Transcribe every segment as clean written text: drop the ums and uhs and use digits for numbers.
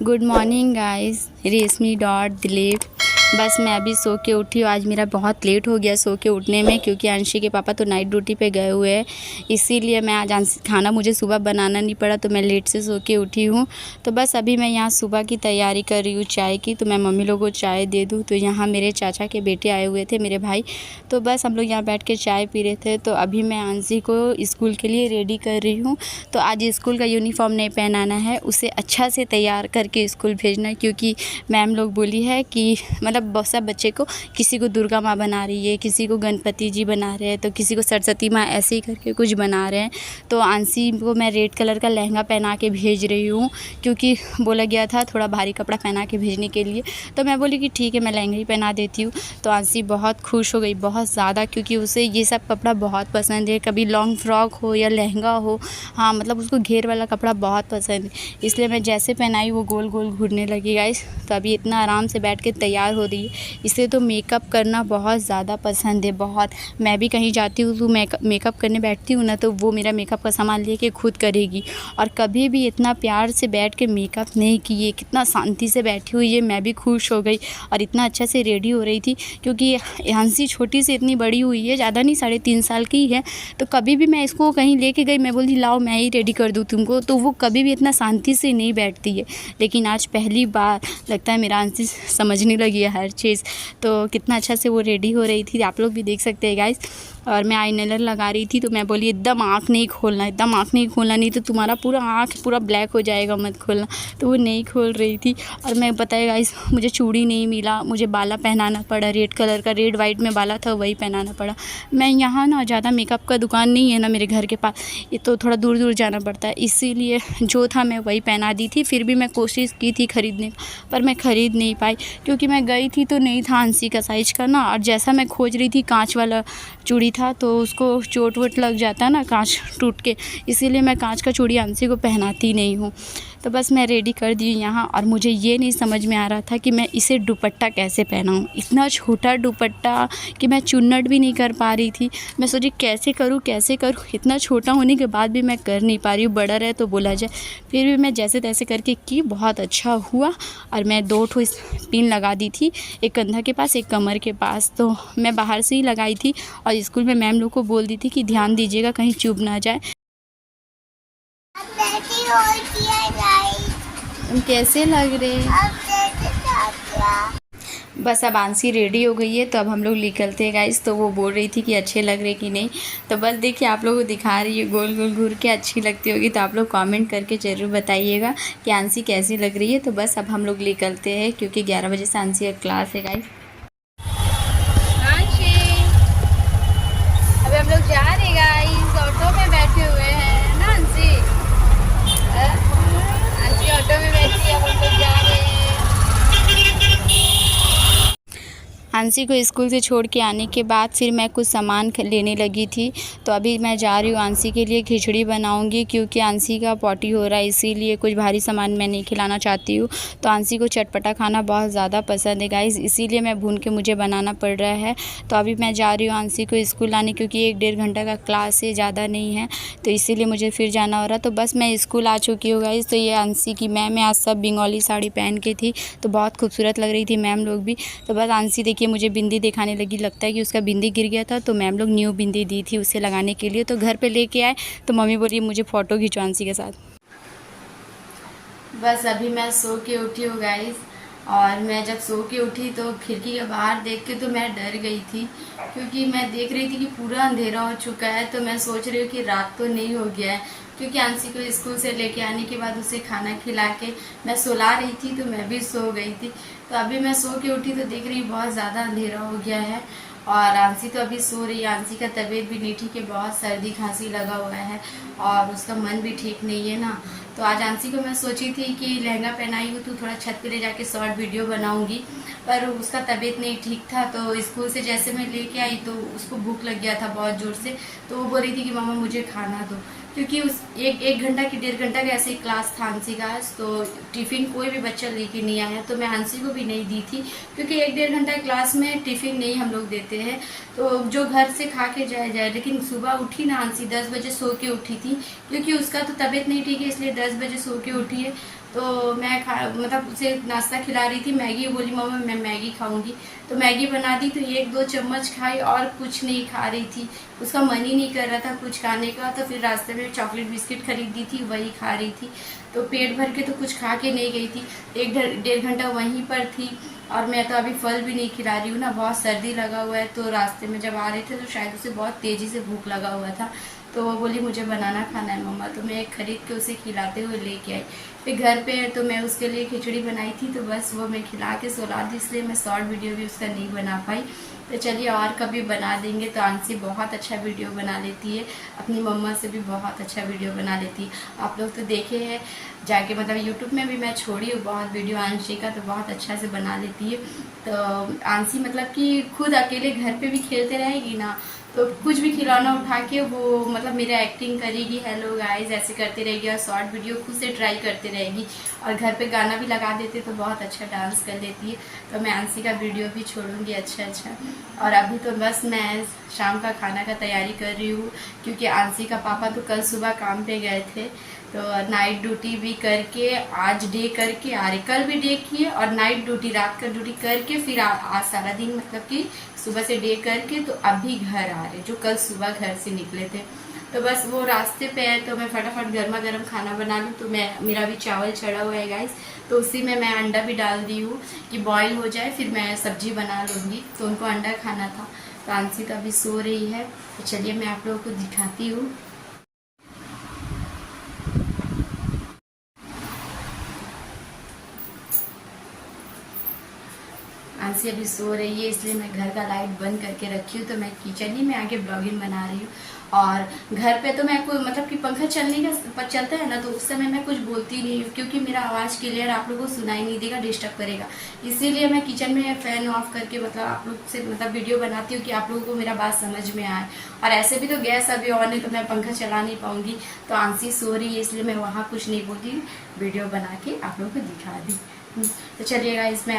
Good morning guys, रेशमी dot Dilip. बस मैं अभी सो के उठी हूँ। आज मेरा बहुत लेट हो गया सो के उठने में, क्योंकि अंशी के पापा तो नाइट ड्यूटी पे गए हुए हैं। इसीलिए मैं आज खाना मुझे सुबह बनाना नहीं पड़ा, तो मैं लेट से सो के उठी हूँ। तो बस अभी मैं यहाँ सुबह की तैयारी कर रही हूँ चाय की। तो मैं मम्मी लोगों को चाय दे दूँ। तो यहाँ मेरे चाचा के बेटे आए हुए थे, मेरे भाई। तो बस हम लोग यहाँ बैठ के चाय पी रहे थे। तो अभी मैं अंशी को स्कूल के लिए रेडी कर रही हूँ। तो आज स्कूल का यूनिफॉर्म नहीं पहनाना है, उसे अच्छा से तैयार करके स्कूल भेजना है। क्योंकि मैम लोग बोली है कि मतलब बहुत सब बच्चे को, किसी को दुर्गा माँ बना रही है, किसी को गणपति जी बना रहे हैं, तो किसी को सरस्वती माँ, ऐसे ही करके कुछ बना रहे हैं। तो अंशी को मैं रेड कलर का लहंगा पहना के भेज रही हूँ, क्योंकि बोला गया था थोड़ा भारी कपड़ा पहना के भेजने के लिए। तो मैं बोली कि ठीक है, मैं लहंगा ही पहना देती हूँ। तो अंशी बहुत खुश हो गई, बहुत ज़्यादा, क्योंकि उसे ये सब कपड़ा बहुत पसंद है। कभी लॉन्ग फ्रॉक हो या लहंगा हो, हाँ मतलब उसको घेर वाला कपड़ा बहुत पसंद है। इसलिए मैं जैसे पहनाई वो गोल गोल घूरने लगी गाइस। तो अभी इतना आराम से बैठ के तैयार हो रही है। इसे तो मेकअप करना बहुत ज़्यादा पसंद है, बहुत। मैं भी कहीं जाती हूँ तो मेकअप करने बैठती हूँ ना, तो वो मेरा मेकअप का सामान लेके खुद करेगी। और कभी भी इतना प्यार से बैठ के मेकअप नहीं किए, कितना शांति से बैठी हुई है। मैं भी खुश हो गई और इतना अच्छा से रेडी हो रही थी, क्योंकि हंसी छोटी से इतनी बड़ी हुई है, ज़्यादा नहीं, 3.5 साल की है। तो कभी भी मैं इसको कहीं लेके गई, मैं बोली लाओ मैं ही रेडी कर दूँ तुमको, तो वो कभी भी इतना शांति से नहीं बैठती है। लेकिन आज पहली बार लगता है मेरा अंशी समझने लगी है हर चीज़। तो कितना अच्छा से वो रेडी हो रही थी, आप लोग भी देख सकते हैं गाइस। और मैं आईलाइनर लगा रही थी, तो मैं बोली एकदम आँख नहीं खोलना, एकदम आँख नहीं खोलना, नहीं तो तुम्हारा पूरा आँख पूरा ब्लैक हो जाएगा, मत खोलना। तो वो नहीं खोल रही थी। और मैं बताया गाइस, मुझे चूड़ी नहीं मिला, मुझे बाला पहनाना पड़ा रेड कलर का, रेड वाइट में बाला था, वही पहनाना पड़ा। मैं यहाँ ना ज़्यादा मेकअप का दुकान नहीं है ना मेरे घर के पास, ये तो थोड़ा दूर दूर जाना पड़ता है, इसीलिए जो था मैं वही पहना दी थी। फिर भी मैं कोशिश की थी ख़रीदने का, पर मैं ख़रीद नहीं पाई, क्योंकि मैं गई थी तो नहीं था अंशी का साइज का ना। और जैसा मैं खोज रही थी, कांच वाला चूड़ी था, तो उसको चोट वोट लग जाता है ना, कांच टूट के, इसीलिए मैं कांच का चूड़ी अंशी को पहनाती नहीं हूँ। तो बस मैं रेडी कर दी यहाँ। और मुझे ये नहीं समझ में आ रहा था कि मैं इसे दुपट्टा कैसे पहनाऊँ। इतना छोटा दुपट्टा कि मैं चुन्नट भी नहीं कर पा रही थी। मैं सोची कैसे करूँ कैसे करूँ, इतना छोटा होने के बाद भी मैं कर नहीं पा रही हूँ। बड़ा रहे तो बोला जाए, फिर भी मैं जैसे तैसे करके की, बहुत अच्छा हुआ। और मैं 2 ठो पिन लगा दी थी, एक कंधा के पास, एक कमर के पास। तो मैं बाहर से ही लगाई थी, और स्कूल में मैम लोग को बोल दी थी कि ध्यान दीजिएगा कहीं चुभ ना जाए। कैसे लग रहे? बस अब अंशी रेडी हो गई है, तो अब हम लोग निकलते हैं गाइस। तो वो बोल रही थी कि अच्छे लग रहे कि नहीं। तो बस देखिए, आप लोगों को दिखा रही है गोल गोल घूर के, अच्छी लगती होगी। तो आप लोग कमेंट करके ज़रूर बताइएगा कि अंशी कैसी लग रही है। तो बस अब हम लोग निकलते हैं, क्योंकि 11 बजे से अंशी का क्लास है गाइस। अभी हम लोग जा रहे हैं गाइस, ऑटो में बैठे हुए हैं ना अंशी। अंशी ऑटो में बैठी है, हम लोग जा रहे हैं। अंशी को स्कूल से छोड़ के आने के बाद फिर मैं कुछ सामान लेने लगी थी। तो अभी मैं जा रही हूँ अंशी के लिए खिचड़ी बनाऊँगी, क्योंकि अंशी का पॉटी हो रहा है, इसीलिए कुछ भारी सामान मैं नहीं खिलाना चाहती हूँ। तो अंशी को चटपटा खाना बहुत ज़्यादा पसंद है गाइस, इसीलिए मैं भून के मुझे बनाना पड़ रहा है। तो अभी मैं जा रही हूँ अंशी को स्कूल लाने, क्योंकि 1-1.5 घंटा का क्लास है, ज़्यादा नहीं है, तो इसीलिए मुझे फिर जाना हो रहा। तो बस मैं स्कूल आ चुकी हूँ गाइस। तो ये अंशी की मैम है, आज सब बंगाली साड़ी पहन के थी, तो बहुत खूबसूरत लग रही थी मैम लोग भी। तो बस अंशी देखिए मुझे बिंदी दिखाने लगी, लगता है कि उसका बिंदी गिर गया था, तो मैम लोग न्यू बिंदी दी थी उसे लगाने के लिए। तो घर पे लेके आए, तो मम्मी बोली मुझे फ़ोटो खिंचो अंशी के साथ। बस अभी मैं सो के उठी हूँ गाइस। और मैं जब सो के उठी तो खिड़की के बाहर देख के तो मैं डर गई थी, क्योंकि मैं देख रही थी कि पूरा अंधेरा हो चुका है। तो मैं सोच रही हूँ कि रात तो नहीं हो गया है, क्योंकि अंशी को स्कूल से लेके आने के बाद उसे खाना खिला के मैं सुला रही थी, तो मैं भी सो गई थी। तो अभी मैं सो के उठी तो देख रही हूँ बहुत ज़्यादा अंधेरा हो गया है। और अंशी तो अभी सो रही है। अंशी का तबीयत भी नहीं ठीक है, बहुत सर्दी खांसी लगा हुआ है, और उसका मन भी ठीक नहीं है ना। तो आज अंशी को मैं सोची थी कि लहंगा पहनाई हूँ तो थोड़ा छत पे ले जाके शॉर्ट वीडियो बनाऊंगी, पर उसका तबीयत नहीं ठीक था। तो स्कूल से जैसे मैं लेके आई तो उसको भूख लग गया था बहुत ज़ोर से। तो वो बोल रही थी कि मामा मुझे खाना दो, क्योंकि उस एक घंटा की 1.5 घंटा का ऐसे ही क्लास था अंशी का। तो टिफ़िन कोई भी बच्चा लेके नहीं आया, तो मैं अंशी को भी नहीं दी थी, क्योंकि 1-1.5 घंटा क्लास में टिफ़िन नहीं हम लोग देते हैं, तो जो घर से खा के जाए। लेकिन सुबह उठी ना अंशी, 10 बजे सो के उठी थी, क्योंकि उसका तो तबीयत नहीं ठीक है, इसलिए 10 बजे सो के उठी है। तो मैं मतलब उसे नाश्ता खिला रही थी मैगी, बोली मम्मा मैं मैगी खाऊंगी, तो मैगी बना दी तो 1-2 चम्मच खाई और कुछ नहीं खा रही थी। उसका मन ही नहीं कर रहा था कुछ खाने का, तो फिर रास्ते में चॉकलेट बिस्किट खरीदी थी, वही खा रही थी। तो पेट भर के तो कुछ खा के नहीं गई थी, 1-1.5 घंटा वहीं पर थी। और मैं तो अभी फल भी नहीं खिला रही हूँ ना, बहुत सर्दी लगा हुआ है। तो रास्ते में जब आ रहे थे तो शायद उसे बहुत तेज़ी से भूख लगा हुआ था, तो वो बोली मुझे बनाना खाना है मम्मा, तो मैं खरीद के उसे खिलाते हुए लेके आई। फिर घर पे तो मैं उसके लिए खिचड़ी बनाई थी, तो बस वो मैं खिला के सुला दी, इसलिए मैं शॉर्ट वीडियो भी उसका नहीं बना पाई। तो चलिए और कभी बना देंगे। तो आंसी बहुत अच्छा वीडियो बना लेती है, अपनी मम्मा से भी बहुत अच्छा वीडियो बना लेती है। आप लोग तो देखे हैं जाके, मतलब यूट्यूब में भी मैं छोड़ी हूँ बहुत वीडियो आंशी का, तो बहुत अच्छा से बना लेती है। तो आंसी मतलब कि खुद अकेले घर पे भी खेलते रहेगी ना, तो कुछ भी खिलौना उठा के वो मतलब मेरा एक्टिंग करेगी, हेलो गाइस ऐसे करते रहेगी, और शॉर्ट वीडियो खुद से ट्राई करते रहेगी। और घर पे गाना भी लगा देते तो बहुत अच्छा डांस कर लेती है। तो मैं आंसी का वीडियो भी छोड़ूंगी अच्छा। और अभी तो बस मैं शाम का खाना का तैयारी कर रही हूँ, क्योंकि आंसी का पापा तो कल सुबह काम पे गए थे, तो नाइट ड्यूटी भी करके आज डे करके आ रहे, कल भी डे किए और नाइट ड्यूटी रात का ड्यूटी करके फिर आज सारा दिन मतलब कि सुबह से डे करके तो अभी घर आ रहे, जो कल सुबह घर से निकले थे। तो बस वो रास्ते पे है, तो मैं फटाफट गर्मा गर्म खाना बना लूँ। तो मेरा भी चावल चढ़ा हुआ है गाइस, तो उसी में मैं अंडा भी डाल दी हूँ कि बॉईल हो जाए, फिर मैं सब्जी बना लूँगी। तो उनको अंडा खाना था। तो आंसी तो अभी सो रही है, तो चलिए मैं आप लोगों को दिखाती हूँ। आंसी अभी सो रही है, इसलिए मैं घर का लाइट बंद करके रखी हूँ। तो मैं किचन ही में आके ब्लॉगिंग बना रही हूँ। और घर पे तो मैं कोई मतलब कि पंखा चलता है ना, तो उस समय मैं कुछ बोलती नहीं हूँ, क्योंकि मेरा आवाज़ क्लियर आप लोगों को सुनाई नहीं देगा, डिस्टर्ब करेगा। इसीलिए मैं किचन में फैन ऑफ करके मतलब आप लोग से मतलब वीडियो बनाती हूँ कि आप लोगों को मेरा बात समझ में आए। और ऐसे भी तो गैस अभी ऑन है, तो मैं पंखा चला नहीं पाऊंगी। तो आंसी सो रही है, इसलिए मैं वहाँ कुछ नहीं बोलती, वीडियो बना के आप लोगों को दिखा दी। तो चलिएगा इसमें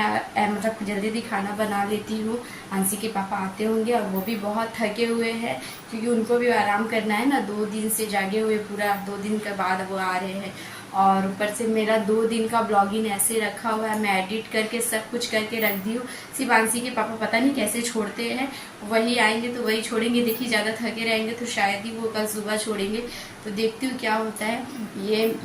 मतलब जल्दी खाना बना लेती हूँ। आंसी के पापा आते होंगे और वो भी बहुत थके हुए हैं, क्योंकि उनको भी आराम करना है ना, 2 दिन से जागे हुए, पूरा 2 दिन के बाद वो आ रहे हैं। और ऊपर से मेरा 2 दिन का ब्लॉगिंग ऐसे रखा हुआ है, मैं एडिट करके सब कुछ करके रख दी हूँ। सिर्फ आंसी के पापा पता नहीं कैसे छोड़ते हैं, वही आएंगे तो वही छोड़ेंगे। देखिए ज़्यादा थके रहेंगे तो शायद ही वो कल सुबह छोड़ेंगे, तो देखती हूँ क्या होता है।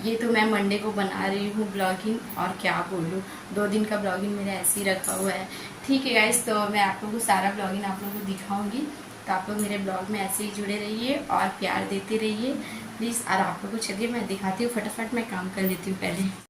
ये तो मैं मंडे को बना रही हूँ ब्लॉगिंग, और क्या बोलूँ, 2 दिन का ब्लॉगिंग मेरा ऐसे ही रखा हुआ है। ठीक है गाइस, तो मैं आप लोगों को सारा ब्लॉगिंग आप लोगों को दिखाऊंगी। तो आप लोग मेरे ब्लॉग में ऐसे ही जुड़े रहिए और प्यार देते रहिए प्लीज़। और आप लोगों को चलिए मैं दिखाती हूँ, फटाफट मैं काम कर लेती हूँ पहले।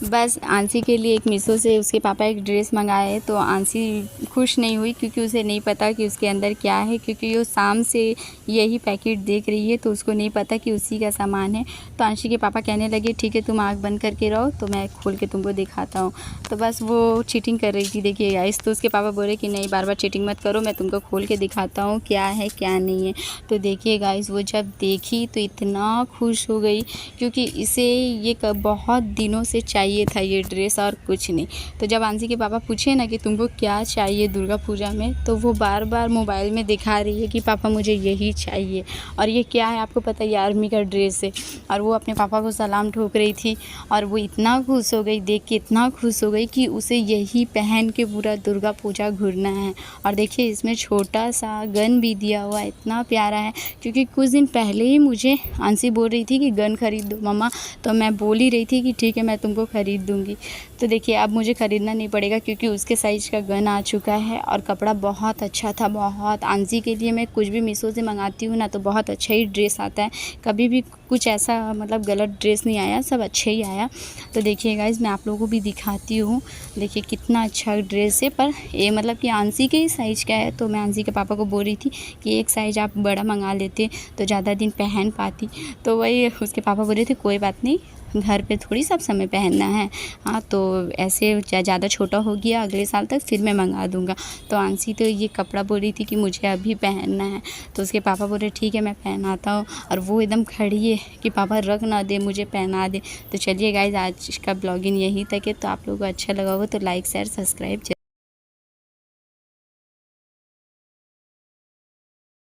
बस आंसी के लिए एक मीशो से उसके पापा एक ड्रेस मंगाए, तो आंसी खुश नहीं हुई, क्योंकि उसे नहीं पता कि उसके अंदर क्या है, क्योंकि वो शाम से यही पैकेट देख रही है, तो उसको नहीं पता कि उसी का सामान है। तो आंशी के पापा कहने लगे ठीक है तुम आँख बंद करके रहो, तो मैं खोल के तुमको दिखाता हूँ। तो बस वो चीटिंग कर रही थी, देखिए गाइस। तो उसके पापा बोले कि नहीं बार बार चीटिंग मत करो, मैं तुमको खोल के दिखाता हूँ क्या है क्या नहीं है। तो देखिए गाइस, वो जब देखी तो इतना खुश हो गई, क्योंकि इसे ये बहुत दिनों से चाहिए था ये ड्रेस और कुछ नहीं। तो जब आंसी के पापा पूछे ना कि तुमको क्या चाहिए दुर्गा पूजा में, तो वो बार बार मोबाइल में दिखा रही है कि पापा मुझे यही चाहिए। और ये क्या है आपको पता है, आर्मी का ड्रेस है। और वो अपने पापा को सलाम ठोक रही थी, और वो इतना खुश हो गई देख के, इतना खुश हो गई कि उसे यही पहन के पूरा दुर्गा पूजा घूरना है। और देखिए इसमें छोटा सा गन भी दिया हुआ है, इतना प्यारा है। क्योंकि कुछ दिन पहले ही मुझे आंसी बोल रही थी कि गन खरीद दो मम्मा, तो मैं बोल ही रही थी कि ठीक है मैं तुमको खरीद दूँगी। तो देखिए अब मुझे ख़रीदना नहीं पड़ेगा, क्योंकि उसके साइज़ का गन आ चुका है, और कपड़ा बहुत अच्छा था बहुत। आंसी के लिए मैं कुछ भी मीशो से मंगाती हूँ ना, तो बहुत अच्छा ही ड्रेस आता है, कभी भी कुछ ऐसा मतलब गलत ड्रेस नहीं आया, सब अच्छे ही आया। तो देखिए गाइस, मैं आप लोगों को भी दिखाती हूँ, देखिए कितना अच्छा ड्रेस है। पर ये मतलब कि आंसी के ही साइज़ का है, तो मैं आंसी के पापा को बोल रही थी कि एक साइज़ आप बड़ा मंगा लेते तो ज़्यादा दिन पहन पाती। तो वही उसके पापा बोल रहे थे कोई बात नहीं, घर पे थोड़ी सब समय पहनना है, हाँ तो ऐसे ज़्यादा छोटा हो गया अगले साल तक फिर मैं मंगा दूंगा। तो आंसी तो ये कपड़ा बोल रही थी कि मुझे अभी पहनना है, तो उसके पापा बोल रहे ठीक है मैं पहनाता हूँ। और वो एकदम खड़ी है कि पापा रख ना दे, मुझे पहना दे। तो चलिए गाइज, आज का ब्लॉगिंग यहीं तक है। तो आप लोगों को अच्छा लगा होगा तो लाइक शेयर सब्सक्राइब